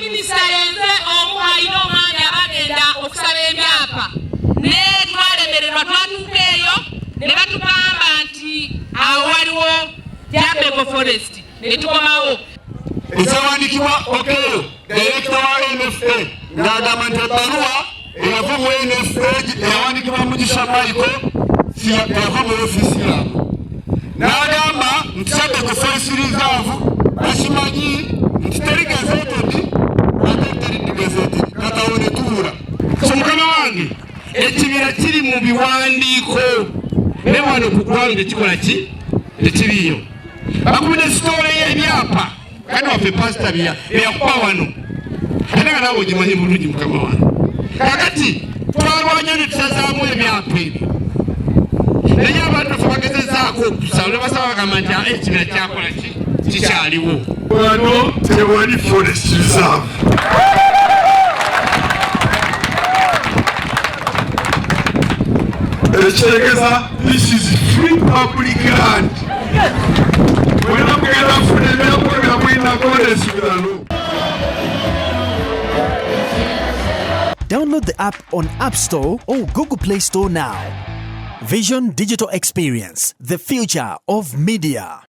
minisita yenze omu alina omwanya abagenda okusaba ebyapa ne twalemererwa twatuuka eyo ne batugamba nti awo waliwo Jabego Forest ne tukomawo ekyawandikibwa Okello direkita wa NFA ng'agamba nti ebbaluwa eyava mu NFA eyawandikibwa Mugisha Michael yava mu ofiisi yaabwe n'agamba nti Jabego Forest Reserve bakimanyi nti teri gazeted ate teri gazeted katawo ne tuwula so mukama wange ekibira kiri mu biwandiiko ne wano ku ggwanga ekikola ki tekiriyo bakubira sitole y'ebyapa kandi waffe pasita eyakuba wano ate nga nawe ogimanyi bulungi mukama wange kakati twalwanya ne tusazaamu ebyapa ebyo naye abantu ffe bagezezaako okusaba ne basaba bagamba nti ekibira kyakola ki kikyaliwo wano tewali forest reserve ekyegeza this is free public land wena kugenda kufuna ebyapa byamwina kodesibirano. Download the app on App Store or Google Play Store now. Vision Digital Experience, the future of media.